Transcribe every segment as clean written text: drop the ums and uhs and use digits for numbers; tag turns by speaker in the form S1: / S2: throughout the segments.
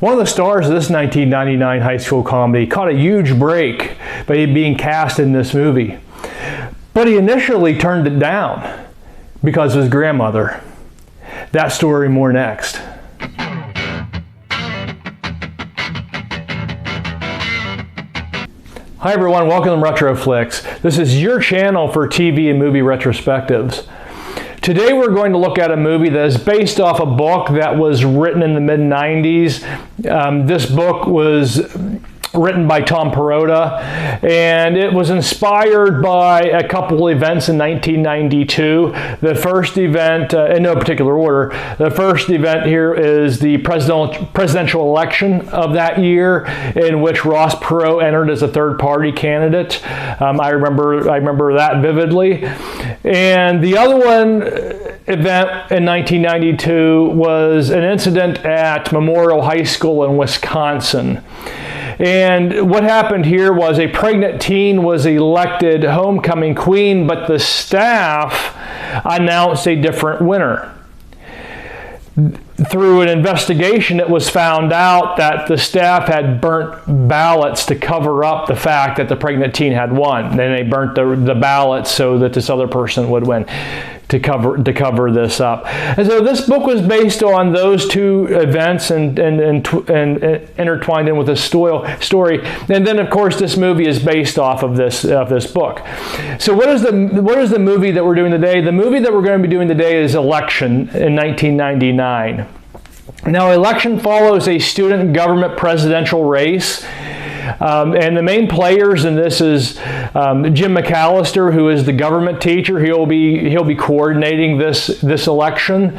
S1: One of the stars of this 1999 high school comedy caught a huge break by being cast in this movie. But he initially turned it down because of his grandmother. That story more next. Hi everyone, welcome to Retro Flicks. This is your channel for TV and movie retrospectives. Today we're going to look at a movie that is based off a book that was written in the mid-90s. This book was written by Tom Perrotta, and it was inspired by a couple events in 1992. The first event, in no particular order, the first event here is the presidential election of that year, in which Ross Perot entered as a third-party candidate. I remember that vividly. And the other one event in 1992 was an incident at Memorial High School in Wisconsin. And what happened here was a pregnant teen was elected homecoming queen, but the staff announced a different winner. Through an investigation, it was found out that the staff had burnt ballots to cover up the fact that the pregnant teen had won. Then they burnt the ballots so that this other person would win, to cover this up. And so this book was based on those two events and intertwined in with a story. And then, of course, this movie is based off of this book. So what is the movie that we're doing today? The movie that we're going to be doing today is Election in 1999. Now, Election follows a student government presidential race. And the main players in this is Jim McCallister, who is the government teacher. He'll be coordinating this election.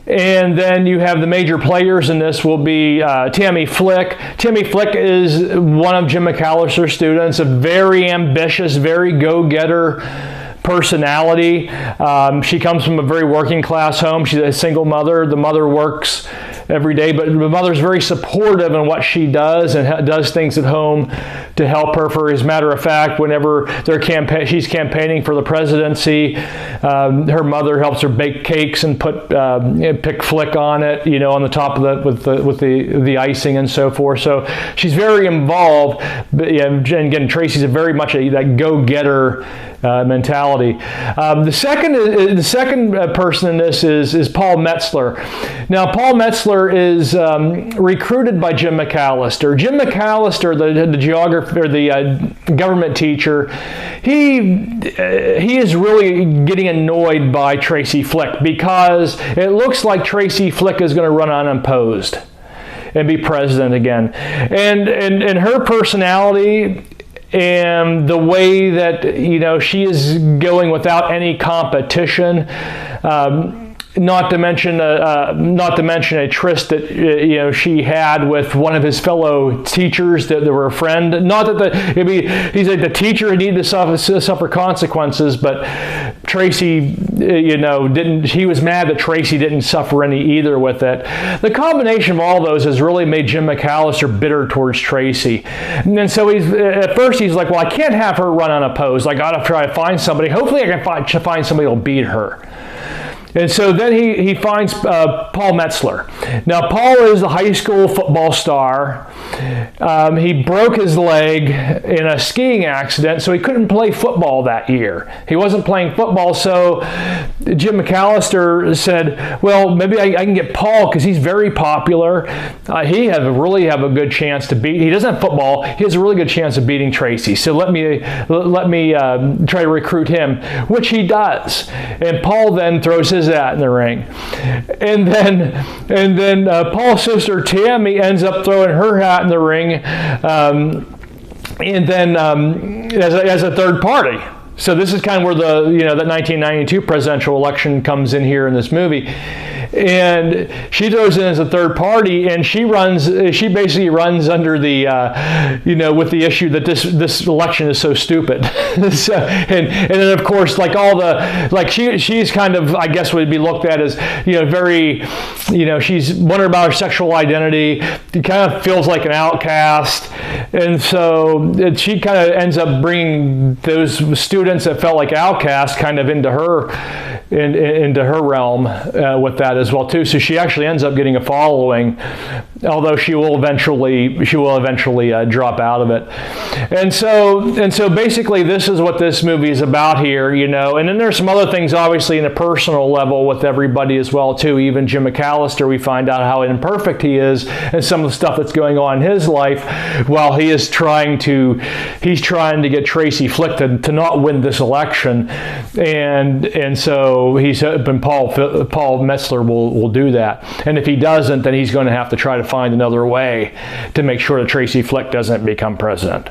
S1: And then you have the major players in this will be Tammy Flick. Tammy Flick is one of Jim McCallister's students, a very ambitious, very go-getter personality. She comes from a very working class home. She's a single mother. The mother works every day, but the mother's very supportive in what she does and does things at home to help her. For as a matter of fact, whenever she's campaigning for the presidency, her mother helps her bake cakes and pick Flick on it, on the top of with the icing and so forth. So she's very involved. But, and again, Tracey's very much that go-getter mentality. The second person in this is Paul Metzler. Now, Paul Metzler is recruited by Jim McCallister. Jim McCallister, the geographer, or the government teacher, he is really getting annoyed by Tracey Flick because it looks like Tracey Flick is going to run unopposed and be president again. And her personality and the way that she is going without any competition, not to mention a tryst that she had with one of his fellow teachers that were a friend. Not that he's like the teacher who needed to suffer consequences, but Tracey, didn't. He was mad that Tracey didn't suffer any either with it. The combination of all those has really made Jim McCallister bitter towards Tracey. And then so at first he's like, well, I can't have her run unopposed. I got to try to find somebody. Hopefully I can find somebody who'll beat her. And so then he finds Paul Metzler. Now, Paul is a high school football star. He broke his leg in a skiing accident, so he couldn't play football that year. He wasn't playing football, so Jim McCallister said, well, maybe I can get Paul because he's very popular. He really have a good chance to beat. He doesn't have football. He has a really good chance of beating Tracey. So let me try to recruit him, which he does. And Paul then throws his hat in the ring, and then Paul's sister Tammy ends up throwing her hat in the ring, and then as a third party. So this is kind of where the that 1992 presidential election comes in here in this movie. And she throws in as a third party, and she basically runs under the, with the issue that this election is so stupid. So, and then of course, she's kind of, I guess, would be looked at as, very, she's wondering about her sexual identity. She kind of feels like an outcast. And so she kind of ends up bringing those students that felt like outcasts kind of into her realm with that as well too. So she actually ends up getting a following, although she will eventually drop out of it. And so basically, this is what this movie is about here, you know. And then there's some other things, obviously, in a personal level with everybody as well too. Even Jim McCallister, we find out how imperfect he is, and some of the stuff that's going on in his life, while he is trying to get Tracey Flicks to not win this election, and so he's hoping Paul Metzler will do that. And if he doesn't, then he's going to have to try to find another way to make sure that Tracey Flicks doesn't become president.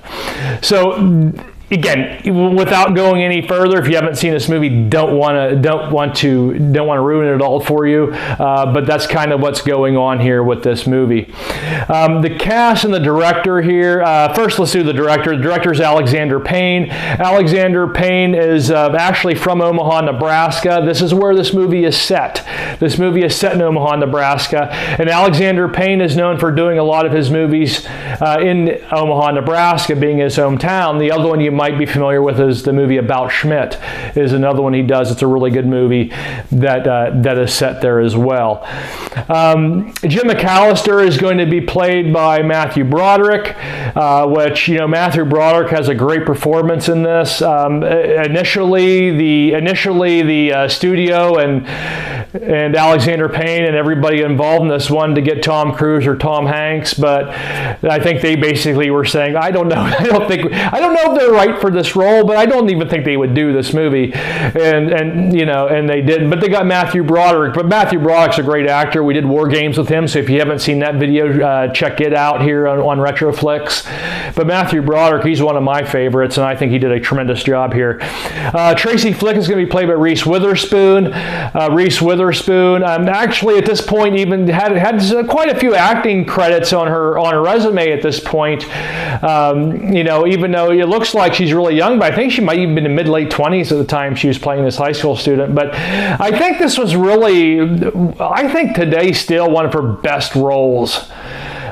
S1: So again, without going any further, if you haven't seen this movie, don't want to ruin it all for you. But that's kind of what's going on here with this movie. The cast and the director here. First, let's do the director. The director is Alexander Payne. Alexander Payne is actually from Omaha, Nebraska. This is where this movie is set. This movie is set in Omaha, Nebraska. And Alexander Payne is known for doing a lot of his movies in Omaha, Nebraska, being his hometown. The other one you might be familiar with is the movie About Schmidt, is another one he does. It's a really good movie that is set there as well. Jim McCallister is going to be played by Matthew Broderick, which, you know, Matthew Broderick has a great performance in this. Initially the studio and Alexander Payne and everybody involved in this wanted to get Tom Cruise or Tom Hanks, but I think they basically were saying, I don't know if they're right for this role, but I don't even think they would do this movie, and you know, and they didn't. But they got Matthew Broderick. But Matthew Broderick's a great actor. We did War Games with him, so if you haven't seen that video, check it out here on Retroflix. But Matthew Broderick, he's one of my favorites, and I think he did a tremendous job here. Tracey Flicks is going to be played by Reese Witherspoon. Reese Witherspoon, actually at this point even had quite a few acting credits on her resume at this point. You know, even though it looks like she's really young, but I think she might even been in mid-late 20s at the time she was playing this high school student. But I think this was really, I think today still one of her best roles.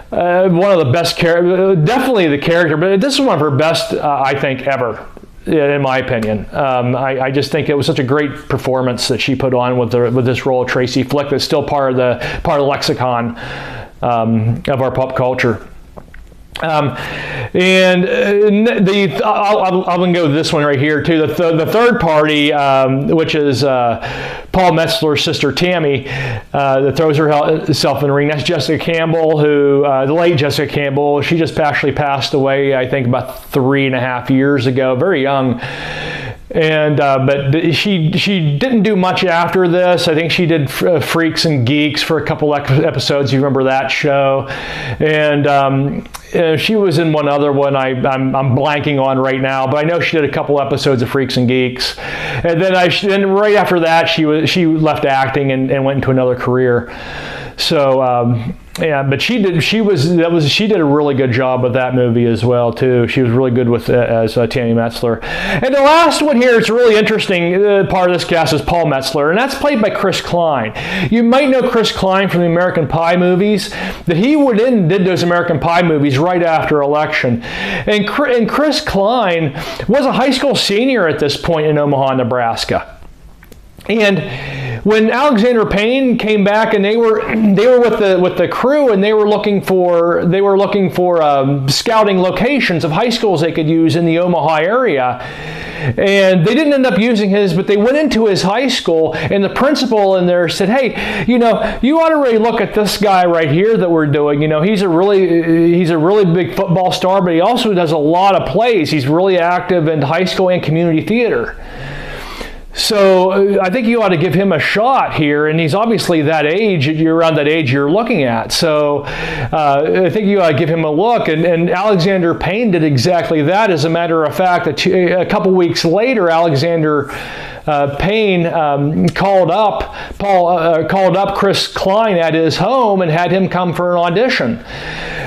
S1: One of the best definitely the character, but this is one of her best, I think, ever, in my opinion. I just think it was such a great performance that she put on with this role of Tracey Flicks. That's still part of the lexicon of our pop culture. I'm going to go with this one right here too. The third party, which is Paul Metzler's sister Tammy, that throws herself in the ring. That's Jessica Campbell, who the late Jessica Campbell. She just actually passed away, I think, about 3.5 years ago. Very young. And but she didn't do much after this. I think she did Freaks and Geeks for a couple episodes. You remember that show? And she was in one other one I'm blanking on right now, but I know she did a couple episodes of Freaks and Geeks. And then right after that, she left acting and went into another career. So yeah, but she did a really good job with that movie as well too. She was really good with as Tammy Metzler. And the last one here, it's a really interesting part of this cast is Paul Metzler, and that's played by Chris Klein. You might know Chris Klein from the American Pie movies. That he did those American Pie movies right after election. And Chris Klein was a high school senior at this point in Omaha, Nebraska. And when Alexander Payne came back, and they were with the crew, and they were looking for scouting locations of high schools they could use in the Omaha area. And they didn't end up using his, but they went into his high school, and the principal in there said, "Hey, you know, you ought to really look at this guy right here that we're doing. You know, he's a really big football star, but he also does a lot of plays. He's really active in high school and community theater. So I think you ought to give him a shot here, and he's obviously that age. You're around that age you're looking at. So I think you ought to give him a look." And Alexander Payne did exactly that. As a matter of fact, a couple weeks later, Alexander Payne called up Chris Klein at his home and had him come for an audition.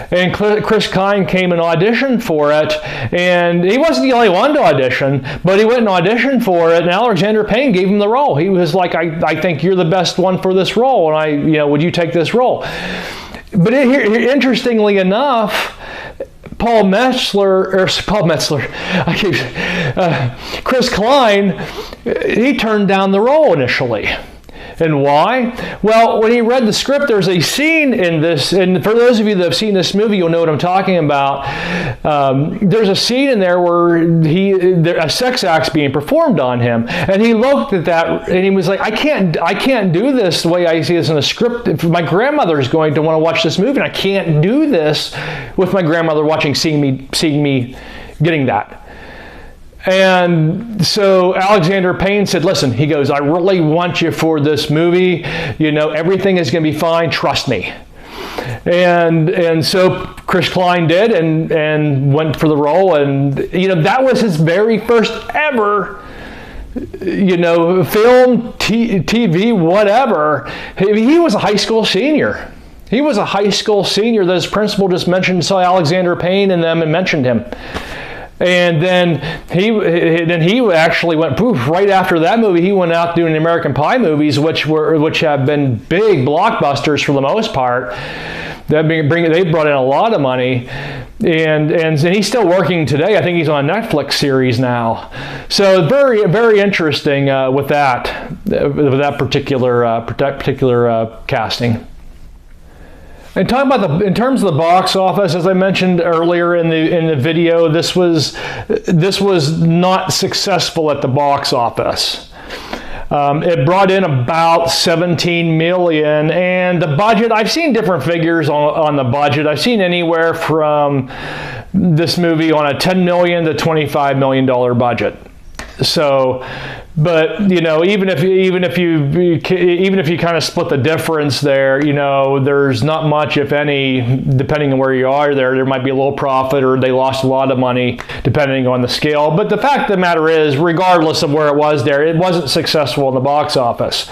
S1: And Chris Klein came and auditioned for it, and he wasn't the only one to audition, but he went and auditioned for it, and Alexander Payne gave him the role. He was like, I think you're the best one for this role, and would you take this role? But interestingly enough, Chris Klein, he turned down the role initially. And why? Well, when he read the script, there's a scene in this, and for those of you that have seen this movie, you'll know what I'm talking about. There's a scene in there where a sex act's being performed on him, and he looked at that and he was like, I can't do this the way I see this in the script. If my grandmother's going to want to watch this movie, and I can't do this with my grandmother seeing me getting that. And so Alexander Payne said, listen, he goes, I really want you for this movie. You know, everything is going to be fine. Trust me. And so Chris Klein did and went for the role. And, you know, that was his very first ever, you know, film, TV, whatever. He was a high school senior. He was a high school senior that his principal just saw Alexander Payne and them and mentioned him. And then he actually went poof. Right after that movie, he went out doing the American Pie movies, which have been big blockbusters for the most part. They brought in a lot of money, and he's still working today. I think he's on a Netflix series now. So very, very interesting with that particular casting. And talking about in terms of the box office, as I mentioned earlier in the video, this was not successful at the box office. It brought in about 17 million, and the budget, I've seen different figures on the budget. I've seen anywhere from this movie on a $10 million to $25 million budget. So, but you know, even if you kind of split the difference there, you know, there's not much, if any, depending on where you are. There might be a little profit, or they lost a lot of money, depending on the scale. But the fact of the matter is, regardless of where it was there, it wasn't successful in the box office.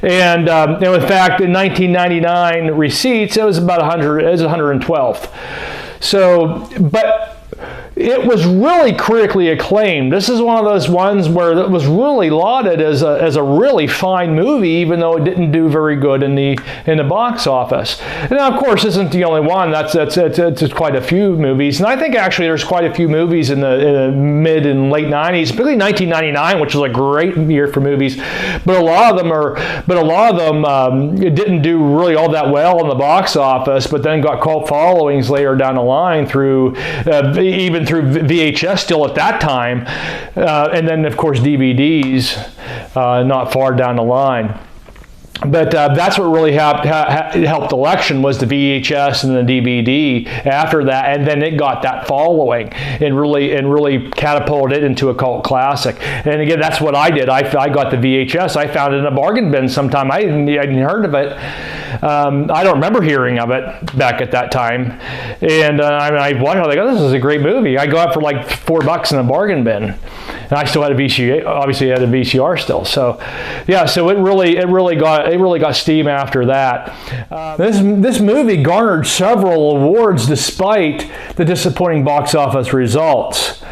S1: And in fact, in 1999 receipts, it was about 112th. So, but it was really critically acclaimed. This is one of those ones where it was really lauded as a really fine movie, even though it didn't do very good in the box office. And now, of course, this isn't the only one. That's quite a few movies, and I think actually there's quite a few movies in the mid and late '90s, particularly 1999, which was a great year for movies. But a lot of them didn't do really all that well in the box office, but then got cult followings later down the line through even through VHS still at that time, and then of course DVDs not far down the line. But that's what really helped election, was the VHS and the DVD after that, and then it got that following and really catapulted it into a cult classic. And again, that's what I did. I got the VHS. I found it in a bargain bin sometime. I hadn't heard of it. I don't remember hearing of it back at that time. And I watched it. I go, this is a great movie. I got it for like $4 in a bargain bin. And I still had a VCR, obviously I had a VCR still. So yeah, so it really got steam after that. This movie garnered several awards despite the disappointing box office results.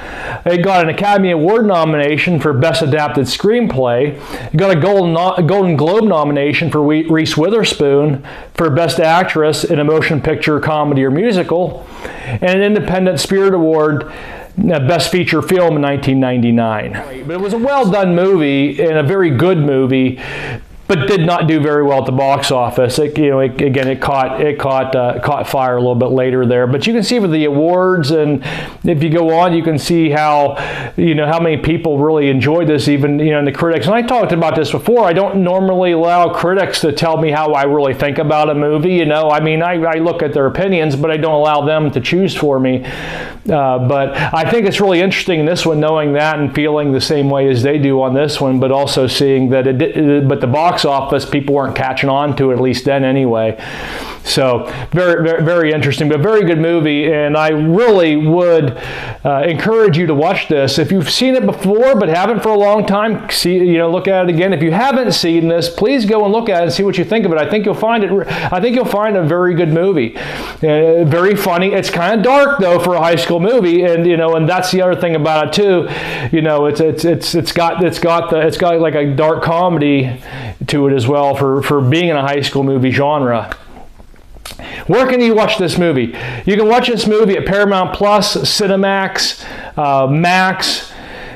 S1: It got an Academy Award nomination for Best Adapted Screenplay. It got a Golden Globe nomination for Reese Witherspoon for Best Actress in a Motion Picture, Comedy, or Musical, and an Independent Spirit Award, Best Feature Film in 1999. But it was a well-done movie and a very good movie, but did not do very well at the box office. It caught fire a little bit later there. But you can see with the awards, and if you go on, you can see how many people really enjoyed this, even in the critics. And I talked about this before. I don't normally allow critics to tell me how I really think about a movie. I mean, I look at their opinions, but I don't allow them to choose for me. But I think it's really interesting in this one, knowing that and feeling the same way as they do on this one, but also seeing that but the box office, people weren't catching on to it, at least then anyway. So very, very, very interesting, but very good movie, and I really would encourage you to watch this. If you've seen it before but haven't for a long time, look at it again. If you haven't seen this, please go and look at it and see what you think of it. I think you'll find a very good movie. Very funny. It's kind of dark though for a high school movie, and that's the other thing about it too. It's got like a dark comedy to it as well for being in a high school movie genre. Where can you watch this movie? You can watch this movie at Paramount Plus, Cinemax, Max,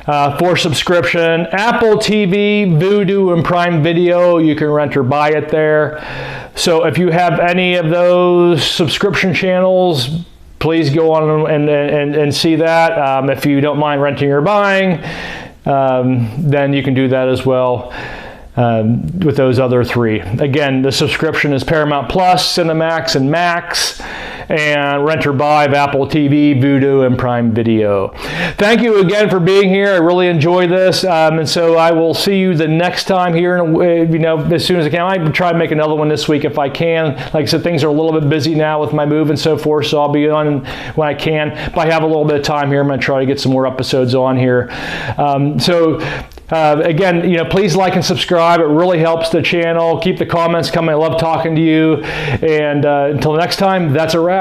S1: for subscription. Apple TV, Vudu, and Prime Video, you can rent or buy it there. So if you have any of those subscription channels, please go on and see that. If you don't mind renting or buying, then you can do that as well with those other three. Again, the subscription is Paramount Plus, Cinemax, and Max, and rent or buy of Apple TV, Vudu, and Prime Video. Thank you again for being here. I really enjoy this, and so I will see you the next time here, as soon as I can. I might try to make another one this week if I can. Like I said, things are a little bit busy now with my move and so forth, so I'll be on when I can. If I have a little bit of time here, I'm going to try to get some more episodes on here. Again, please like and subscribe. It really helps the channel. Keep the comments coming. I love talking to you. And until next time, that's a wrap.